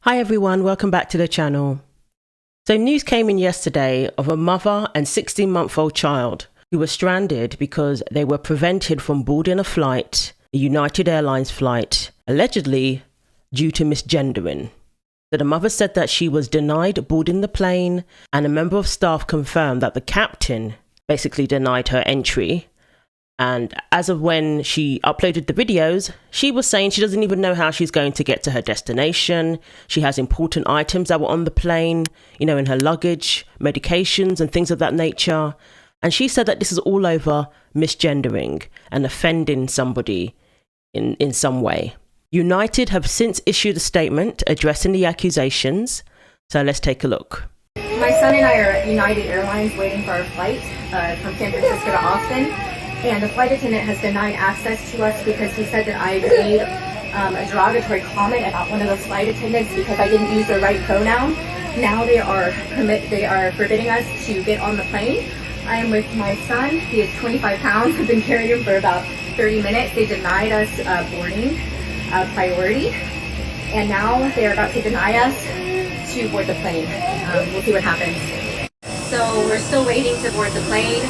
Hi everyone, welcome back to the channel. So news came in yesterday of a mother and 16-month-old child who were stranded because they were prevented from boarding a flight, a United Airlines flight, allegedly due to misgendering. So the mother said that she was denied boarding the plane, and a member of staff confirmed that the captain basically denied her entry. And as of when she uploaded the videos, she was saying she doesn't even know how she's going to get to her destination. She has important items that were on the plane, in her luggage, medications and things of that nature. And she said that this is all over misgendering and offending somebody in some way. United have since issued a statement addressing the accusations. So let's take a look. My son and I are at United Airlines waiting for our flight from San Francisco to Austin. And the flight attendant has denied access to us because he said that I made a derogatory comment about one of those flight attendants because I didn't use the right pronoun. Now they are forbidding us to get on the plane. I am with my son. He is 25 pounds. I've been carrying him for about 30 minutes. They denied us boarding priority. And now they are about to deny us to board the plane. We'll see what happens. So we're still waiting to board the plane.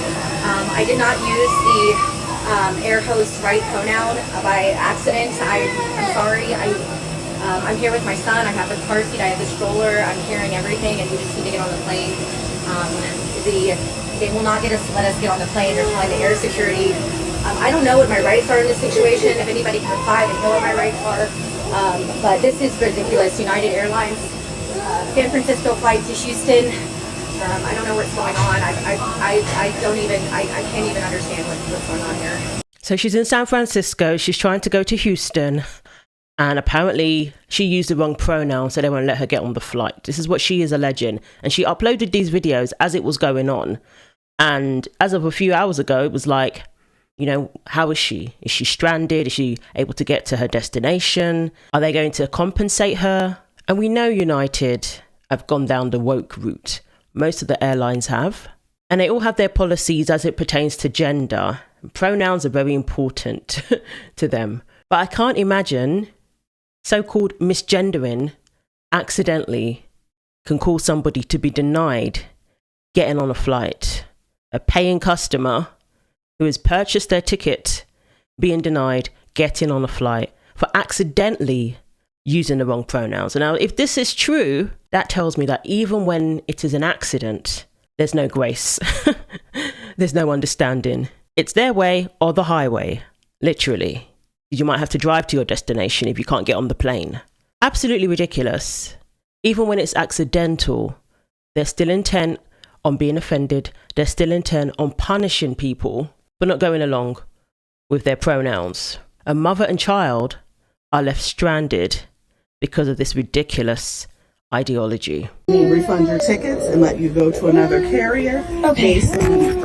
I did not use the air host right pronoun by accident. I'm sorry. I'm here with my son. I have the car seat. I have the stroller. I'm carrying everything, and we just need to get on the plane. They will not let us get on the plane. They're calling the air security. I don't know what my rights are in this situation. If anybody can reply, they know what my rights are. But this is ridiculous. United Airlines, San Francisco flight to Houston. I don't know what's going on. I can't even understand what's going on here. So she's in San Francisco. She's trying to go to Houston. And apparently she used the wrong pronoun, so they won't let her get on the flight. This is what she is alleging. And she uploaded these videos as it was going on. And as of a few hours ago, it was like, how is she? Is she stranded? Is she able to get to her destination? Are they going to compensate her? And we know United have gone down the woke route. Most of the airlines have. And they all have their policies as it pertains to gender. Pronouns are very important to them. But I can't imagine so-called misgendering accidentally can cause somebody to be denied getting on a flight. A paying customer who has purchased their ticket being denied getting on a flight for accidentally using the wrong pronouns. And now, if this is true, that tells me that even when it is an accident, there's no grace. There's no understanding. It's their way or the highway, literally. You might have to drive to your destination if you can't get on the plane. Absolutely ridiculous. Even when it's accidental, they're still intent on being offended. They're still intent on punishing people for not going along with their pronouns. A mother and child are left stranded because of this ridiculous ideology. Refund your tickets and let you go to another carrier. Okay.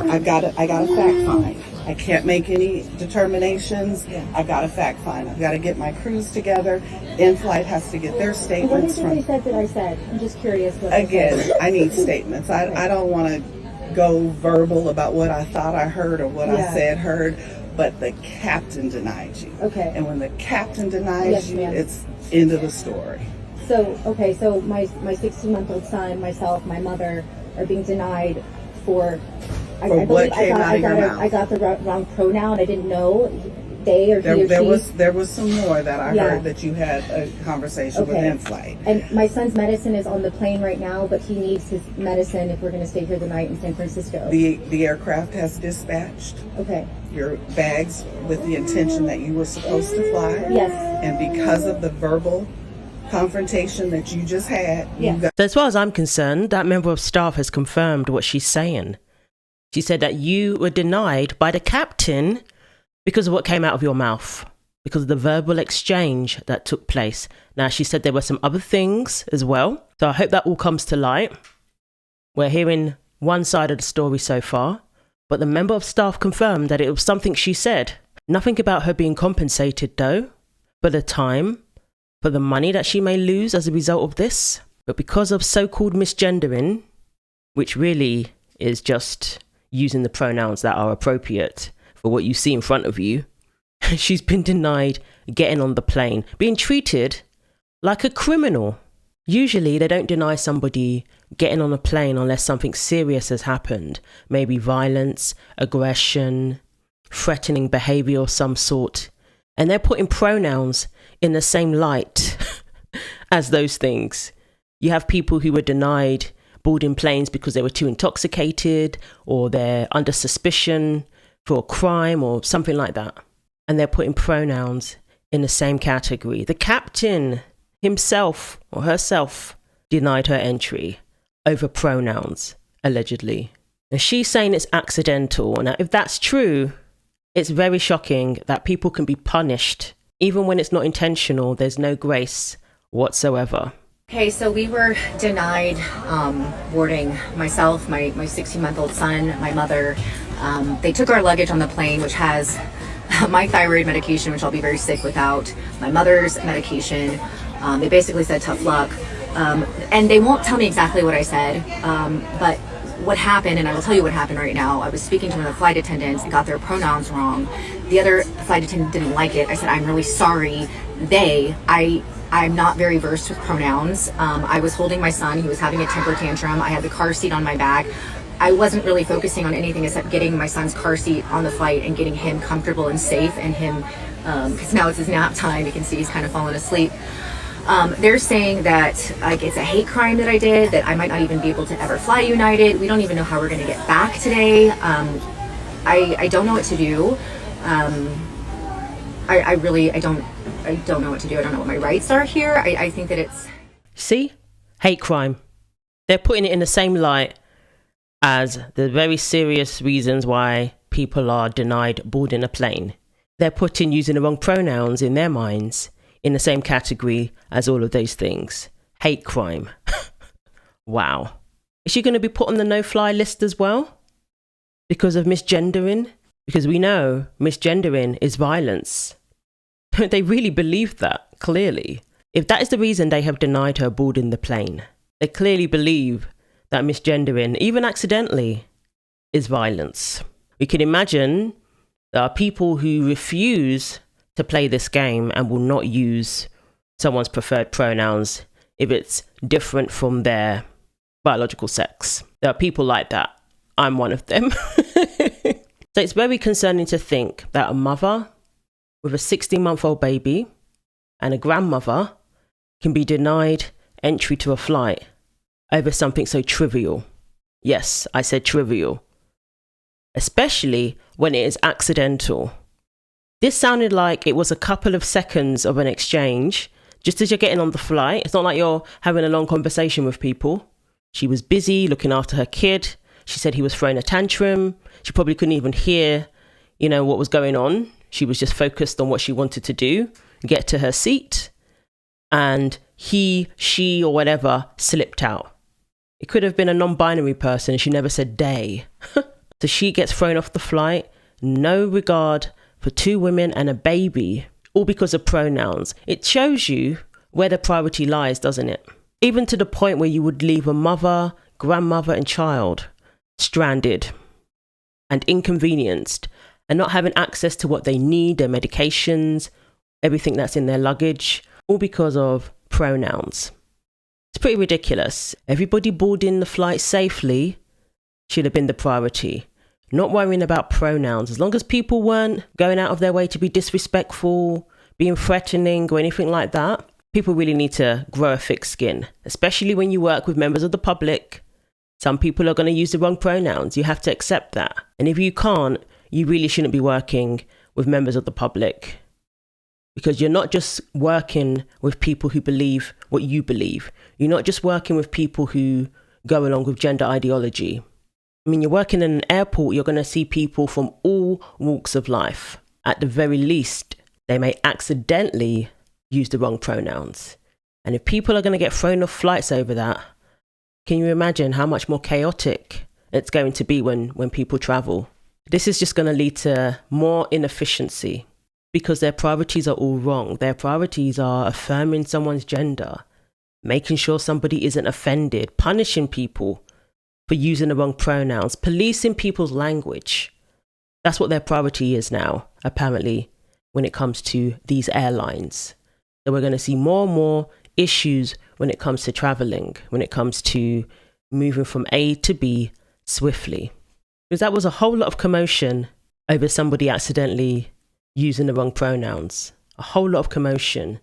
I got a fact find. I can't make any determinations. I got a fact find. I've got to get my crews together. In-flight has to get their statements What is it that I said? I'm just curious. Again, I need statements. I don't want to go verbal about what I thought I heard or what I said heard. But the captain denied you. Okay. And when the captain denies you, it's end of the story. So my 16-month-old son, myself, my mother are being denied for what came out of your mouth. I got the wrong pronoun. I didn't know they or he or she. There was some more that I heard that you had a conversation with in-flight. And my son's medicine is on the plane right now, but he needs his medicine if we're going to stay here the night in San Francisco. The aircraft has dispatched your bags with the intention that you were supposed to fly. Yes. And because of the verbal confrontation that you just had. So as far as I'm concerned, that member of staff has confirmed what she's saying. She said that you were denied by the captain because of what came out of your mouth, because of the verbal exchange that took place. Now, she said there were some other things as well. So I hope that all comes to light. We're hearing one side of the story so far, but the member of staff confirmed that it was something she said. Nothing about her being compensated, though, for the time, for the money that she may lose as a result of this. But because of so-called misgendering, which really is just using the pronouns that are appropriate for what you see in front of you, she's been denied getting on the plane, being treated like a criminal. Usually they don't deny somebody getting on a plane unless something serious has happened, maybe violence, aggression, threatening behaviour of some sort, and they're putting pronouns in the same light as those things. You have people who were denied boarding planes because they were too intoxicated, or they're under suspicion for a crime or something like that, and they're putting pronouns in the same category. The captain himself or herself denied her entry over pronouns, allegedly. And she's saying it's accidental. Now, if that's true, it's very shocking that people can be punished. Even when it's not intentional, there's no grace whatsoever. Okay, so we were denied boarding. Myself, my 16-month-old son, my mother. They took our luggage on the plane, which has my thyroid medication, which I'll be very sick without, my mother's medication. They basically said tough luck. And they won't tell me exactly what I said, but what happened, and I will tell you what happened right now. I was speaking to one of the flight attendants and got their pronouns wrong. The other flight attendant didn't like it. I said, I'm really sorry. I'm not very versed with pronouns. I was holding my son. He was having a temper tantrum. I had the car seat on my back. I wasn't really focusing on anything except getting my son's car seat on the flight and getting him comfortable and safe, and him, because now it's his nap time. You can see he's kind of falling asleep. They're saying that like it's a hate crime that I did, that I might not even be able to ever fly United. We don't even know how we're going to get back today. I don't know what to do. I don't know what to do. I don't know what my rights are here. I think that it's... See? Hate crime. They're putting it in the same light as the very serious reasons why people are denied boarding a plane. They're putting using the wrong pronouns in their minds in the same category as all of those things. Hate crime. Wow. Is she going to be put on the no-fly list as well? Because of misgendering? Because we know misgendering is violence. They really believe that, clearly. If that is the reason they have denied her boarding the plane, they clearly believe that misgendering, even accidentally, is violence. We can imagine there are people who refuse to play this game and will not use someone's preferred pronouns if it's different from their biological sex. There are people like that. I'm one of them. So it's very concerning to think that a mother with a 16-month-old baby and a grandmother can be denied entry to a flight over something so trivial. Yes, I said trivial. Especially when it is accidental. This sounded like it was a couple of seconds of an exchange, just as you're getting on the flight. It's not like you're having a long conversation with people. She was busy looking after her kid. She said he was throwing a tantrum. She probably couldn't even hear, what was going on. She was just focused on what she wanted to do, get to her seat, and he, she, or whatever slipped out. It could have been a non-binary person. She never said they. So she gets thrown off the flight. No regard for two women and a baby, all because of pronouns. It shows you where the priority lies, doesn't it? Even to the point where you would leave a mother, grandmother, and child stranded and inconvenienced and not having access to what they need, their medications, everything that's in their luggage, all because of pronouns. It's pretty ridiculous. Everybody boarding the flight safely should have been the priority. Not worrying about pronouns. As long as people weren't going out of their way to be disrespectful, being threatening or anything like that, people really need to grow a thick skin, especially when you work with members of the public. Some people are going to use the wrong pronouns. You have to accept that. And if you can't, you really shouldn't be working with members of the public, because you're not just working with people who believe what you believe. You're not just working with people who go along with gender ideology. I mean, you're working in an airport, you're going to see people from all walks of life. At the very least, they may accidentally use the wrong pronouns. And if people are going to get thrown off flights over that, can you imagine how much more chaotic it's going to be when people travel? This is just going to lead to more inefficiency because their priorities are all wrong. Their priorities are affirming someone's gender, making sure somebody isn't offended, punishing people for using the wrong pronouns, policing people's language. That's what their priority is now, apparently, when it comes to these airlines. So we're going to see more and more issues when it comes to traveling, when it comes to moving from A to B swiftly. Because that was a whole lot of commotion over somebody accidentally using the wrong pronouns. A whole lot of commotion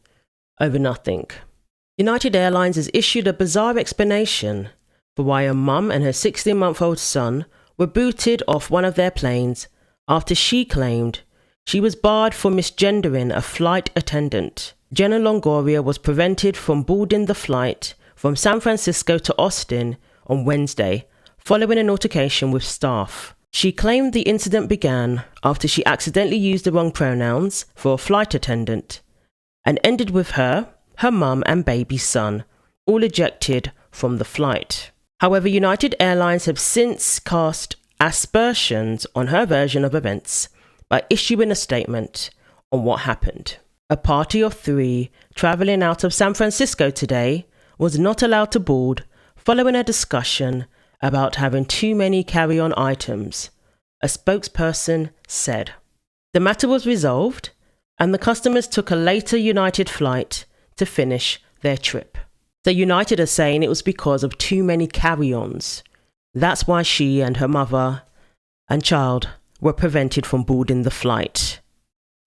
over nothing. United Airlines has issued a bizarre explanation for why a mum and her 16-month-old son were booted off one of their planes after she claimed she was barred for misgendering a flight attendant. Jenna Longoria was prevented from boarding the flight from San Francisco to Austin on Wednesday following an altercation with staff. She claimed the incident began after she accidentally used the wrong pronouns for a flight attendant and ended with her mum and baby son all ejected from the flight. However, United Airlines have since cast aspersions on her version of events by issuing a statement on what happened. A party of 3 traveling out of San Francisco today was not allowed to board following a discussion about having too many carry-on items, a spokesperson said. The matter was resolved and the customers took a later United flight to finish their trip. So United are saying it was because of too many carry-ons. That's why she and her mother and child were prevented from boarding the flight.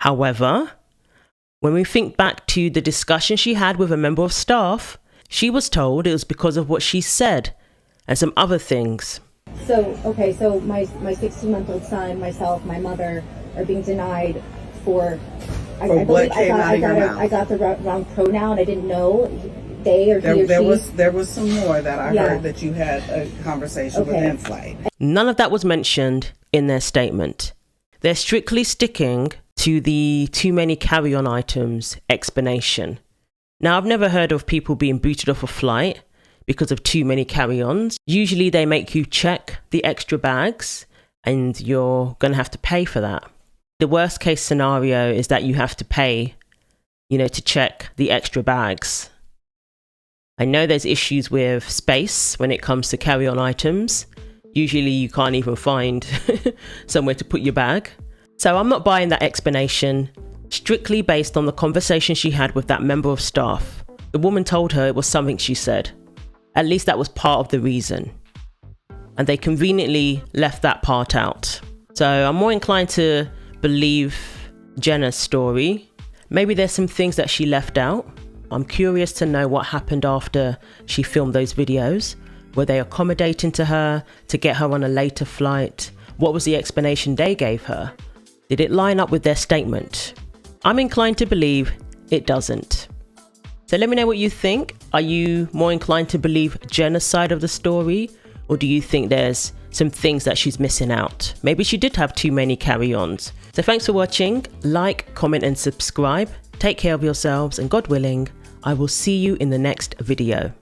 However, when we think back to the discussion she had with a member of staff, she was told it was because of what she said and some other things. So my 16-month-old son, myself, my mother are being denied for I got the wrong pronoun. I didn't know they or he or she. There was some more that I heard that you had a conversation with in-flight. None of that was mentioned in their statement. They're strictly sticking to the too many carry-on items explanation. Now, I've never heard of people being booted off a flight because of too many carry-ons. Usually they make you check the extra bags and you're going to have to pay for that. The worst case scenario is that you have to pay, to check the extra bags. I know there's issues with space when it comes to carry-on items. Usually you can't even find somewhere to put your bag. So I'm not buying that explanation, strictly based on the conversation she had with that member of staff. The woman told her it was something she said. At least that was part of the reason. And they conveniently left that part out. So I'm more inclined to believe Jenna's story. Maybe there's some things that she left out. I'm curious to know what happened after she filmed those videos. Were they accommodating to her to get her on a later flight? What was the explanation they gave her? Did it line up with their statement? I'm inclined to believe it doesn't. So let me know what you think. Are you more inclined to believe Jenna's side of the story? Or do you think there's some things that she's missing out? Maybe she did have too many carry-ons. So thanks for watching. Like, comment and subscribe. Take care of yourselves and God willing, I will see you in the next video.